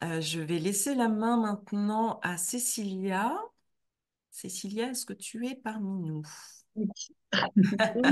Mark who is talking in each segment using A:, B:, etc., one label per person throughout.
A: Je vais laisser la main maintenant à Cécilia. Cécilia, est-ce que tu es parmi nous?
B: Oui.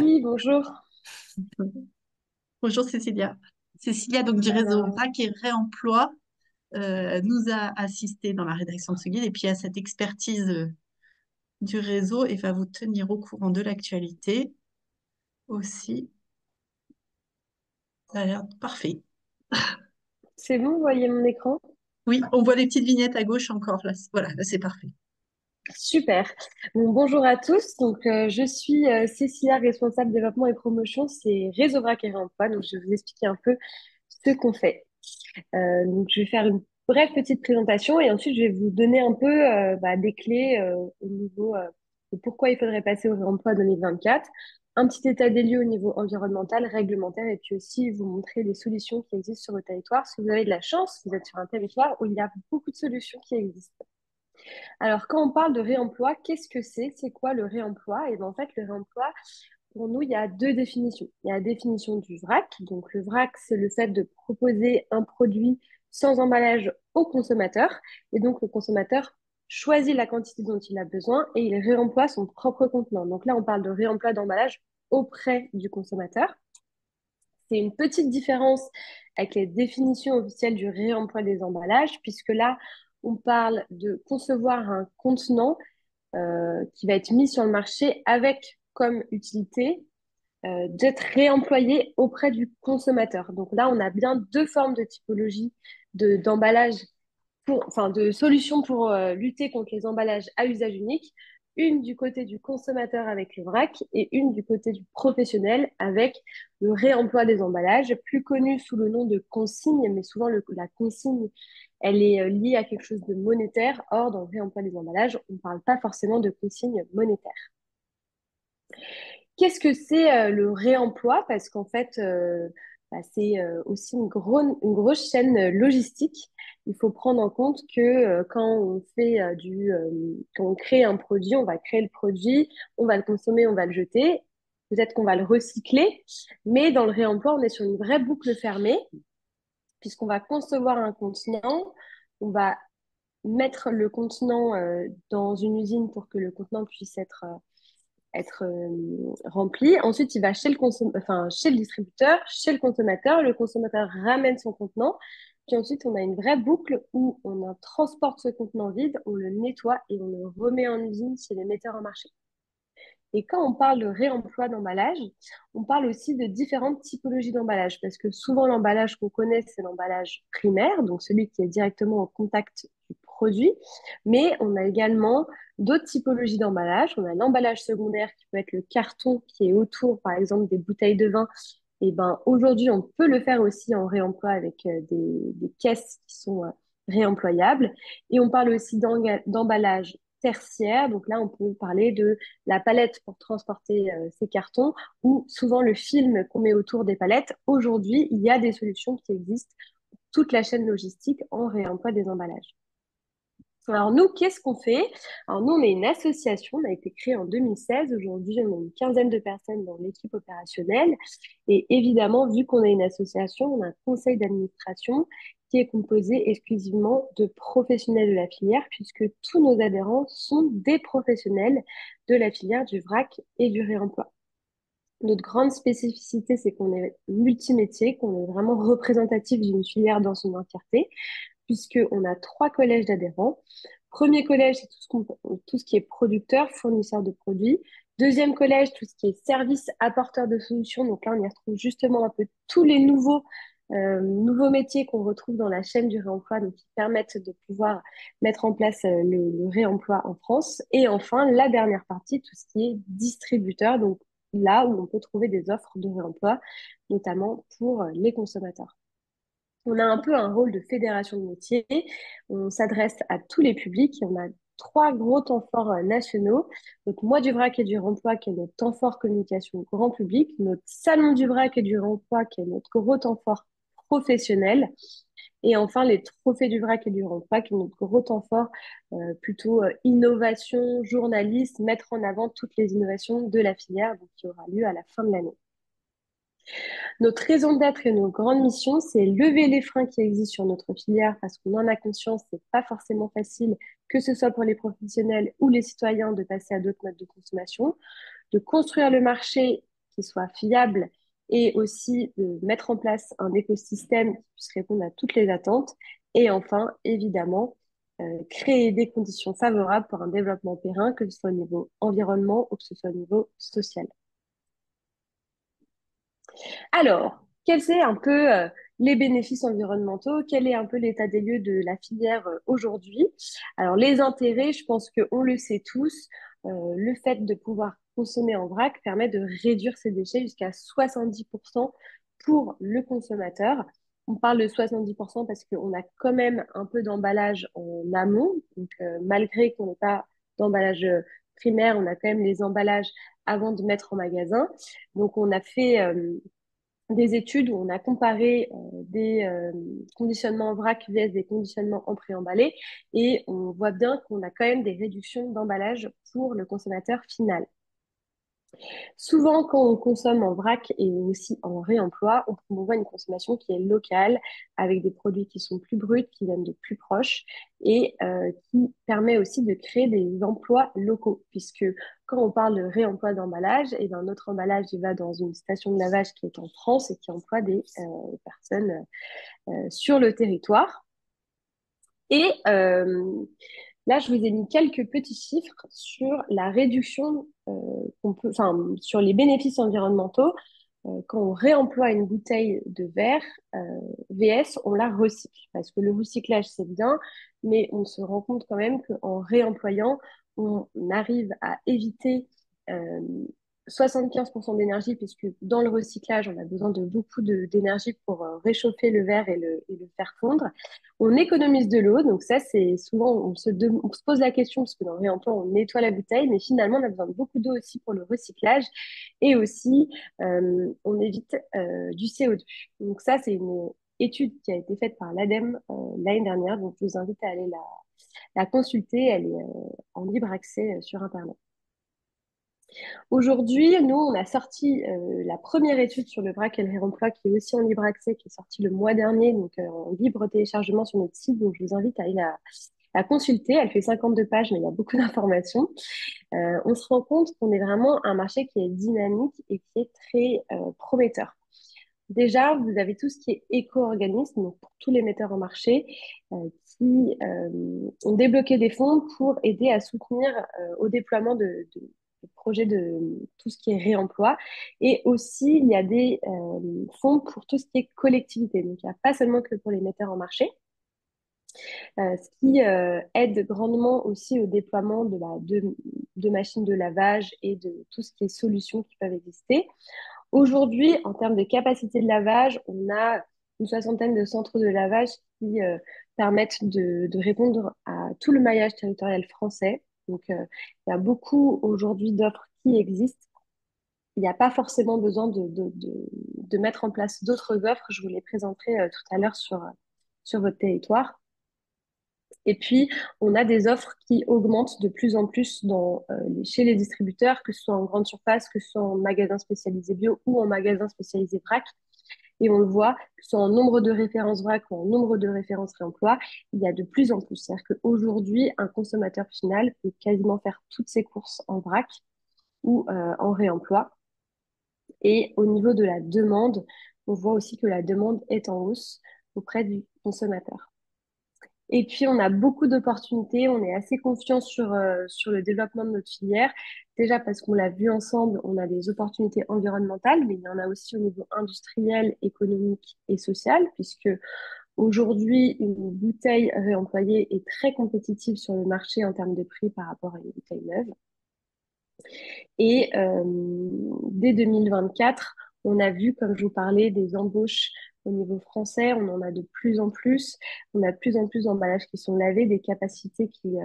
C: Oui, bonjour.
B: Bonjour Cécilia. Cécilia, donc du réseau
C: Alors,
B: RAC et Réemploi, nous a assisté dans la rédaction de ce guide et puis à cette expertise du réseau et va vous tenir au courant de l'actualité aussi. Ça a l'air parfait.
C: c'est bon, vous voyez mon écran?
B: Oui, on voit les petites vignettes à gauche encore. Là, voilà, là c'est parfait.
C: Super. Bon, bonjour à tous. Donc, je suis Cécilia, responsable développement et promotion. C'est Réseau Vrac et Réemploi. Donc, je vais vous expliquer un peu ce qu'on fait. Donc, je vais faire une brève petite présentation et ensuite, je vais vous donner un peu des clés au niveau de pourquoi il faudrait passer au réemploi 2024. Un petit état des lieux au niveau environnemental, réglementaire, et puis aussi vous montrer les solutions qui existent sur le territoire. Si vous avez de la chance, vous êtes sur un territoire où il y a beaucoup de solutions qui existent. Alors, quand on parle de réemploi, qu'est-ce que c'est? C'est quoi le réemploi? Et bien, en fait, le réemploi, pour nous, il y a deux définitions. Il y a la définition du vrac. Donc, le vrac, c'est le fait de proposer un produit sans emballage au consommateur. Et donc, le consommateur choisit la quantité dont il a besoin et il réemploie son propre contenant. Donc là, on parle de réemploi d'emballage auprès du consommateur. C'est une petite différence avec les définitions officielles du réemploi des emballages, puisque là, on parle de concevoir un contenant qui va être mis sur le marché avec comme utilité d'être réemployé auprès du consommateur. Donc là, on a bien deux formes de typologie d'emballage enfin, de solutions pour lutter contre les emballages à usage unique. Une du côté du consommateur avec le vrac et une du côté du professionnel avec le réemploi des emballages, plus connu sous le nom de consigne, mais souvent la consigne, elle est liée à quelque chose de monétaire. Or, dans le réemploi des emballages, on ne parle pas forcément de consigne monétaire. Qu'est-ce que c'est le réemploi? Parce qu'en fait, c'est aussi une grosse chaîne logistique. Il faut prendre en compte que quand on fait quand on crée un produit, on va créer le produit, on va le consommer, on va le jeter. Peut-être qu'on va le recycler, mais dans le réemploi, on est sur une vraie boucle fermée, puisqu'on va concevoir un contenant, on va mettre le contenant dans une usine pour que le contenant puisse être rempli. Ensuite, il va chez le distributeur, chez le consommateur. Le consommateur ramène son contenant. Puis ensuite, on a une vraie boucle où on transporte ce contenant vide, on le nettoie et on le remet en usine chez les metteurs en marché. Et quand on parle de réemploi d'emballage, on parle aussi de différentes typologies d'emballage, parce que souvent l'emballage qu'on connaît, c'est l'emballage primaire, donc celui qui est directement au contact du produit, mais on a également d'autres typologies d'emballage. On a l'emballage secondaire qui peut être le carton qui est autour, par exemple, des bouteilles de vin. Et ben aujourd'hui, on peut le faire aussi en réemploi avec des caisses qui sont réemployables. Et on parle aussi d'emballage tertiaire. Donc là, on peut parler de la palette pour transporter ces cartons ou souvent le film qu'on met autour des palettes. Aujourd'hui, il y a des solutions qui existent pour toute la chaîne logistique en réemploi des emballages. Alors nous, qu'est-ce qu'on fait? Alors nous, on est une association, on a été créée en 2016. Aujourd'hui, on est une quinzaine de personnes dans l'équipe opérationnelle. Et évidemment, vu qu'on est une association, on a un conseil d'administration qui est composé exclusivement de professionnels de la filière, puisque tous nos adhérents sont des professionnels de la filière du vrac et du réemploi. Notre grande spécificité, c'est qu'on est multimétier, qu'on est vraiment représentatif d'une filière dans son entièreté, puisqu'on a trois collèges d'adhérents. Premier collège, c'est tout ce qui est producteur, fournisseur de produits. Deuxième collège, tout ce qui est service, apporteur de solutions. Donc là, on y retrouve justement un peu tous les nouveaux métiers qu'on retrouve dans la chaîne du réemploi, donc qui permettent de pouvoir mettre en place le réemploi en France. Et enfin, la dernière partie, tout ce qui est distributeur, donc là où on peut trouver des offres de réemploi, notamment pour les consommateurs. On a un peu un rôle de fédération de métiers. On s'adresse à tous les publics. On a trois gros temps forts nationaux. Notre mois du vrac et du remploi, qui est notre temps fort communication grand public. Notre salon du vrac et du remploi, qui est notre gros temps fort professionnel. Et enfin, les trophées du vrac et du remploi, qui est notre gros temps fort plutôt innovation, journalisme, mettre en avant toutes les innovations de la filière, donc, qui aura lieu à la fin de l'année. Notre raison d'être et nos grandes missions, c'est lever les freins qui existent sur notre filière parce qu'on en a conscience, c'est pas forcément facile, que ce soit pour les professionnels ou les citoyens, de passer à d'autres modes de consommation, de construire le marché qui soit fiable et aussi de mettre en place un écosystème qui puisse répondre à toutes les attentes. Et enfin, évidemment, créer des conditions favorables pour un développement périn, que ce soit au niveau environnement ou que ce soit au niveau social. Alors, quels sont un peu les bénéfices environnementaux? Quel est un peu l'état des lieux de la filière aujourd'hui? Alors, les intérêts, je pense qu'on le sait tous, le fait de pouvoir consommer en vrac permet de réduire ses déchets jusqu'à 70% pour le consommateur. On parle de 70% parce qu'on a quand même un peu d'emballage en amont. Donc, malgré qu'on n'ait pas d'emballage primaire, on a quand même les emballages avant de mettre en magasin. Donc, on a fait des études où on a comparé des conditionnements en vrac vs des conditionnements en préemballé et on voit bien qu'on a quand même des réductions d'emballage pour le consommateur final. Souvent, quand on consomme en vrac et aussi en réemploi, on promouvoit une consommation qui est locale, avec des produits qui sont plus bruts, qui viennent de plus proches, et qui permet aussi de créer des emplois locaux, puisque quand on parle de réemploi d'emballage, et ben, notre emballage il va dans une station de lavage qui est en France et qui emploie des personnes sur le territoire. Et là, je vous ai mis quelques petits chiffres sur la réduction qu'on peut, enfin, sur les bénéfices environnementaux. Quand on réemploie une bouteille de verre, VS, on la recycle. Parce que le recyclage, c'est bien, mais on se rend compte quand même qu'en réemployant, on arrive à éviter 75% d'énergie, puisque dans le recyclage, on a besoin de beaucoup d'énergie pour réchauffer le verre et le faire fondre. On économise de l'eau, donc ça, c'est souvent, on se pose la question, parce que dans le réemploi, on nettoie la bouteille, mais finalement, on a besoin de beaucoup d'eau aussi pour le recyclage, et aussi, on évite du CO2. Donc ça, c'est une étude qui a été faite par l'ADEME l'année dernière, donc je vous invite à aller la consulter, elle est en libre accès sur Internet. Aujourd'hui, nous, on a sorti la première étude sur le vrac et le réemploi qui est aussi en libre accès, qui est sortie le mois dernier, donc en libre téléchargement sur notre site. Donc, je vous invite à aller la consulter. Elle fait 52 pages, mais il y a beaucoup d'informations. On se rend compte qu'on est vraiment un marché qui est dynamique et qui est très prometteur. Déjà, vous avez tout ce qui est éco-organisme, donc pour tous les metteurs en marché, qui ont débloqué des fonds pour aider à soutenir au déploiement de projets de tout ce qui est réemploi. Et aussi, il y a des fonds pour tout ce qui est collectivité. Donc, il n'y a pas seulement que pour les metteurs en marché, ce qui aide grandement aussi au déploiement de machines de lavage et de tout ce qui est solutions qui peuvent exister. Aujourd'hui, en termes de capacité de lavage, on a une soixantaine de centres de lavage qui permettent de répondre à tout le maillage territorial français. Donc, il y a beaucoup aujourd'hui d'offres qui existent. Il n'y a pas forcément besoin de mettre en place d'autres offres. Je vous les présenterai tout à l'heure sur votre territoire. Et puis, on a des offres qui augmentent de plus en plus chez les distributeurs, que ce soit en grande surface, que ce soit en magasin spécialisé bio ou en magasin spécialisé vrac. Et on le voit, que ce soit en nombre de références vrac ou en nombre de références réemploi, il y a de plus en plus. C'est-à-dire qu'aujourd'hui, un consommateur final peut quasiment faire toutes ses courses en vrac ou en réemploi. Et au niveau de la demande, on voit aussi que la demande est en hausse auprès du consommateur. Et puis, on a beaucoup d'opportunités. On est assez confiant sur le développement de notre filière. Déjà parce qu'on l'a vu ensemble, on a des opportunités environnementales, mais il y en a aussi au niveau industriel, économique et social, puisque aujourd'hui, une bouteille réemployée est très compétitive sur le marché en termes de prix par rapport à une bouteille neuve. Et dès 2024, on a vu, comme je vous parlais, des embauches au niveau français. On en a de plus en plus. On a de plus en plus d'emballages qui sont lavés, des capacités qui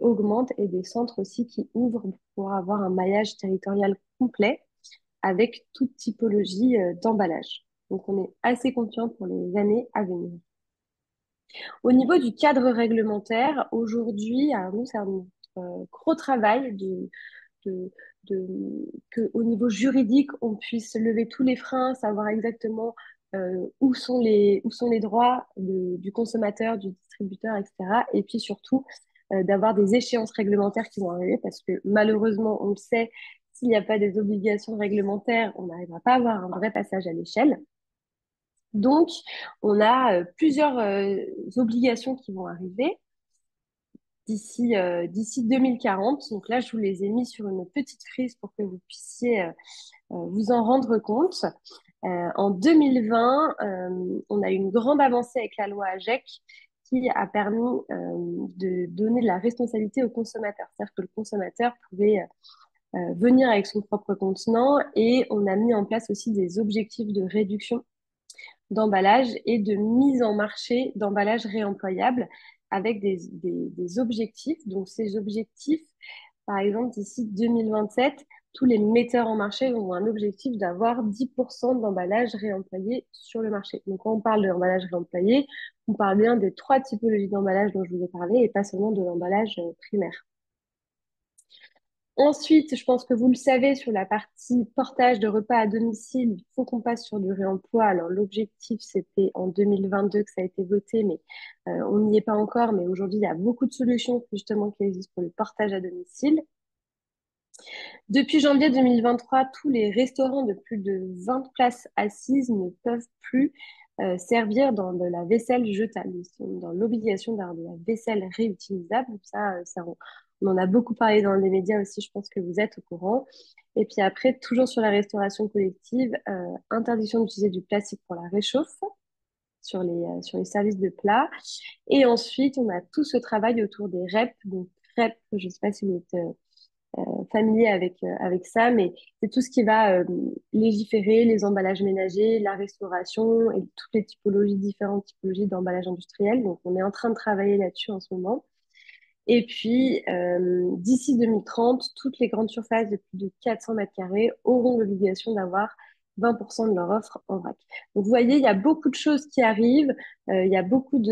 C: augmentent et des centres aussi qui ouvrent pour avoir un maillage territorial complet avec toute typologie d'emballage. Donc, on est assez confiant pour les années à venir. Au niveau du cadre réglementaire, aujourd'hui, alors nous, c'est un gros travail de, que au niveau juridique, on puisse lever tous les freins, savoir exactement où sont les droits du consommateur, du distributeur, etc. Et puis surtout, d'avoir des échéances réglementaires qui vont arriver parce que malheureusement, on le sait, s'il n'y a pas des obligations réglementaires, on n'arrivera pas à avoir un vrai passage à l'échelle. Donc, on a plusieurs obligations qui vont arriver d'ici 2040. Donc là, je vous les ai mis sur une petite frise pour que vous puissiez vous en rendre compte. En 2020, on a eu une grande avancée avec la loi AGEC qui a permis de donner de la responsabilité au consommateur. C'est-à-dire que le consommateur pouvait venir avec son propre contenant et on a mis en place aussi des objectifs de réduction d'emballage et de mise en marché d'emballage réemployable avec des objectifs. Donc ces objectifs, par exemple, d'ici 2027, tous les metteurs en marché ont un objectif d'avoir 10% d'emballage réemployé sur le marché. Donc quand on parle d'emballage réemployé, on parle bien des trois typologies d'emballage dont je vous ai parlé et pas seulement de l'emballage primaire. Ensuite, je pense que vous le savez, sur la partie portage de repas à domicile, il faut qu'on passe sur du réemploi. Alors, l'objectif, c'était en 2022 que ça a été voté, mais on n'y est pas encore. Mais aujourd'hui, il y a beaucoup de solutions justement qui existent pour le portage à domicile. Depuis janvier 2023, tous les restaurants de plus de 20 places assises ne peuvent plus servir dans de la vaisselle jetable. Ils sont dans l'obligation d'avoir de la vaisselle réutilisable. On en a beaucoup parlé dans les médias aussi, je pense que vous êtes au courant. Et puis après, toujours sur la restauration collective, interdiction d'utiliser du plastique pour la réchauffe sur les services de plats. Et ensuite, on a tout ce travail autour des REP. Donc, REP, je ne sais pas si vous êtes familier avec ça, mais c'est tout ce qui va légiférer les emballages ménagers, la restauration et toutes les typologies, différentes typologies d'emballage industriel. Donc, on est en train de travailler là-dessus en ce moment. Et puis, d'ici 2030, toutes les grandes surfaces de plus de 400 mètres carrés auront l'obligation d'avoir 20% de leur offre en vrac. Donc, vous voyez, il y a beaucoup de choses qui arrivent. Il y a beaucoup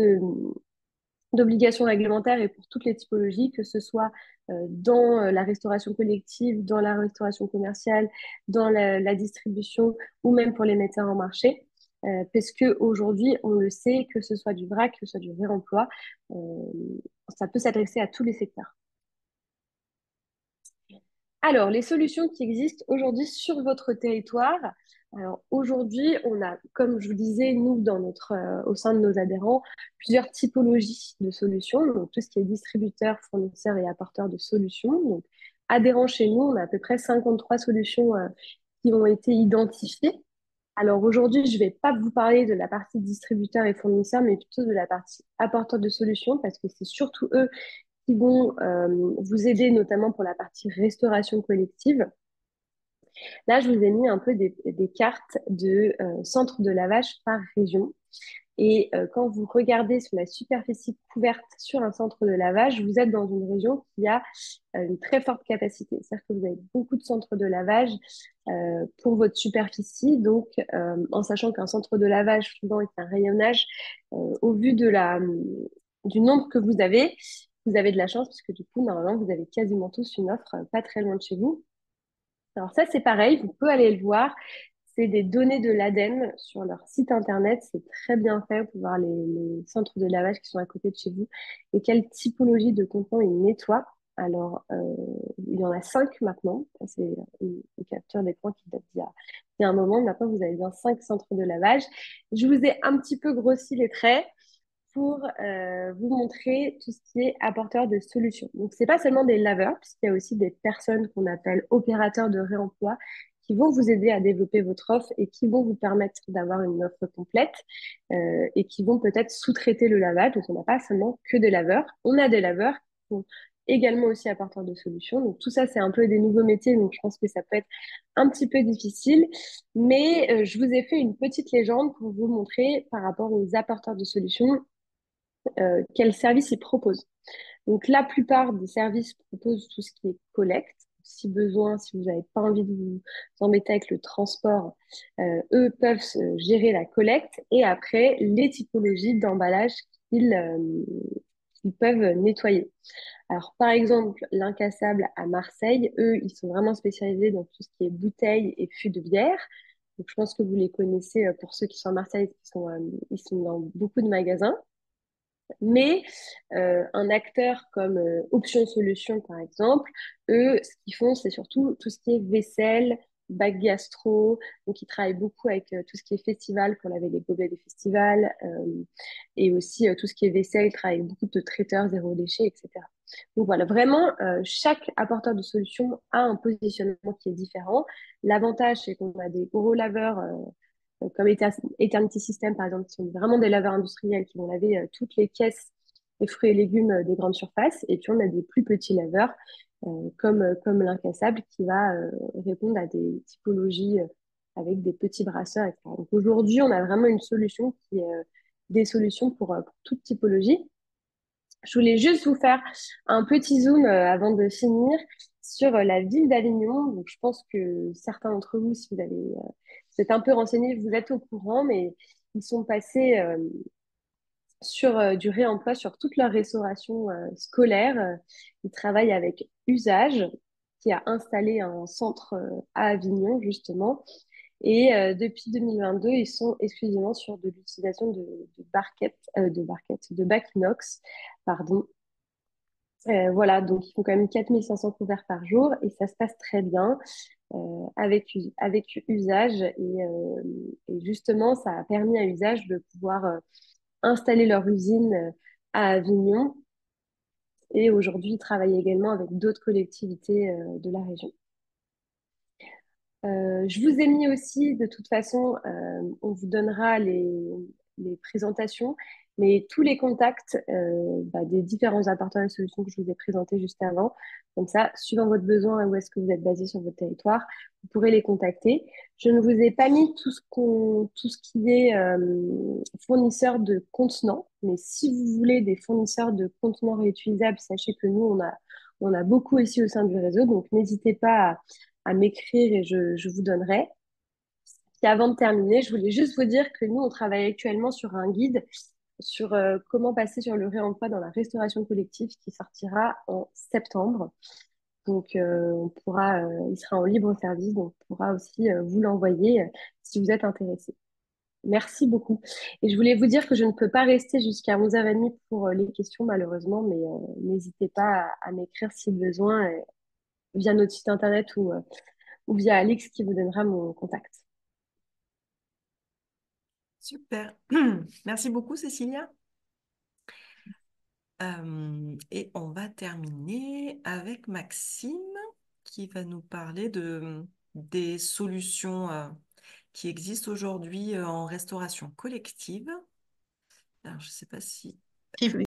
C: d'obligations réglementaires et pour toutes les typologies, que ce soit dans la restauration collective, dans la restauration commerciale, dans la distribution ou même pour les metteurs en marché. Parce qu'aujourd'hui, on le sait, que ce soit du vrac, que ce soit du réemploi, ça peut s'adresser à tous les secteurs. Alors, les solutions qui existent aujourd'hui sur votre territoire. Alors, aujourd'hui, on a, comme je vous disais, nous, au sein de nos adhérents, plusieurs typologies de solutions. Donc, tout ce qui est distributeur, fournisseur et apporteur de solutions. Donc, adhérents chez nous, on a à peu près 53 solutions qui ont été identifiées. Alors, aujourd'hui, je ne vais pas vous parler de la partie distributeur et fournisseur, mais plutôt de la partie apporteur de solutions, parce que c'est surtout eux qui vont vous aider notamment pour la partie restauration collective. Là, je vous ai mis un peu des cartes de centres de lavage par région. Et quand vous regardez sur la superficie couverte sur un centre de lavage, vous êtes dans une région qui a une très forte capacité. C'est-à-dire que vous avez beaucoup de centres de lavage pour votre superficie. Donc, en sachant qu'un centre de lavage, souvent, est un rayonnage, au vu du nombre que vous avez de la chance, parce que du coup, normalement, vous avez quasiment tous une offre pas très loin de chez vous. Alors ça, c'est pareil, vous pouvez aller le voir. C'est des données de l'ADEME sur leur site internet. C'est très bien fait pour voir les centres de lavage qui sont à côté de chez vous et quelle typologie de contenants ils nettoient. Alors, il y en a 5 maintenant. C'est une capture d'écran qui date il y a un moment. Maintenant, vous avez bien 5 centres de lavage. Je vous ai un petit peu grossi les traits pour vous montrer tout ce qui est apporteur de solutions. Donc, ce n'est pas seulement des laveurs, puisqu'il y a aussi des personnes qu'on appelle opérateurs de réemploi qui vont vous aider à développer votre offre et qui vont vous permettre d'avoir une offre complète et qui vont peut-être sous-traiter le lavage. Donc, on n'a pas seulement que des laveurs. On a des laveurs qui sont également aussi apporteurs de solutions. Donc, tout ça, c'est un peu des nouveaux métiers. Donc, je pense que ça peut être un petit peu difficile. Mais je vous ai fait une petite légende pour vous montrer par rapport aux apporteurs de solutions quels services ils proposent. Donc, la plupart des services proposent tout ce qui est collecte. Si besoin, si vous n'avez pas envie de vous embêter avec le transport, eux peuvent gérer la collecte et après les typologies d'emballage qu'ils qu'ils peuvent nettoyer. Alors, par exemple, l'Incassable à Marseille, eux, ils sont vraiment spécialisés dans tout ce qui est bouteilles et fûts de bière. Donc, je pense que vous les connaissez pour ceux qui sont à Marseille, ils sont dans beaucoup de magasins. Mais un acteur comme Option Solutions, par exemple, eux, ce qu'ils font, c'est surtout tout ce qui est vaisselle, bac gastro. Donc, ils travaillent beaucoup avec tout ce qui est festival, pour laver les gobelets des festivals. Et aussi tout ce qui est vaisselle, ils travaillent avec beaucoup de traiteurs, zéro déchet, etc. Donc voilà, vraiment, chaque apporteur de solutions a un positionnement qui est différent. L'avantage, c'est qu'on a des gros laveurs comme Eternity System, par exemple, qui sont vraiment des laveurs industriels qui vont laver toutes les caisses des fruits et légumes des grandes surfaces. Et puis, on a des plus petits laveurs, comme l'incassable, qui va répondre à des typologies avec des petits brasseurs, etc. Donc, aujourd'hui, on a vraiment une solution qui est des solutions pour toute typologie. Je voulais juste vous faire un petit zoom avant de finir sur la ville d'Avignon. Donc, je pense que certains d'entre vous, si vous êtes un peu renseignés, vous êtes au courant, mais ils sont passés sur du réemploi sur toute leur restauration scolaire. Ils travaillent avec Usage, qui a installé un centre à Avignon, justement. Et depuis 2022, ils sont exclusivement sur de l'utilisation de bacs inox, pardon. Voilà, donc ils font quand même 4500 couverts par jour et ça se passe très bien avec Usage. Et justement, ça a permis à Usage de pouvoir installer leur usine à Avignon. Et aujourd'hui, ils travaillent également avec d'autres collectivités de la région. Je vous ai mis aussi, de toute façon, on vous donnera les présentations, mais tous les contacts des différents apporteurs de solutions que je vous ai présentés juste avant. Comme ça, suivant votre besoin et où est-ce que vous êtes basé sur votre territoire, vous pourrez les contacter. Je ne vous ai pas mis tout ce qui est fournisseur de contenants, mais si vous voulez des fournisseurs de contenants réutilisables, sachez que nous, on a beaucoup ici au sein du réseau, donc n'hésitez pas à m'écrire et je vous donnerai. Et avant de terminer, je voulais juste vous dire que nous, on travaille actuellement sur un guide sur comment passer sur le réemploi dans la restauration collective qui sortira en septembre. Donc, il sera en libre service, donc on pourra aussi vous l'envoyer si vous êtes intéressé. Merci beaucoup. Et je voulais vous dire que je ne peux pas rester jusqu'à 11h30 pour les questions, malheureusement, mais n'hésitez pas à m'écrire si besoin via notre site internet ou via Alix qui vous donnera mon contact.
A: Super. Merci beaucoup, Cécilia. Et on va terminer avec Maxime qui va nous parler des solutions qui existent aujourd'hui en restauration collective. Alors, je ne sais pas si...
B: Qui,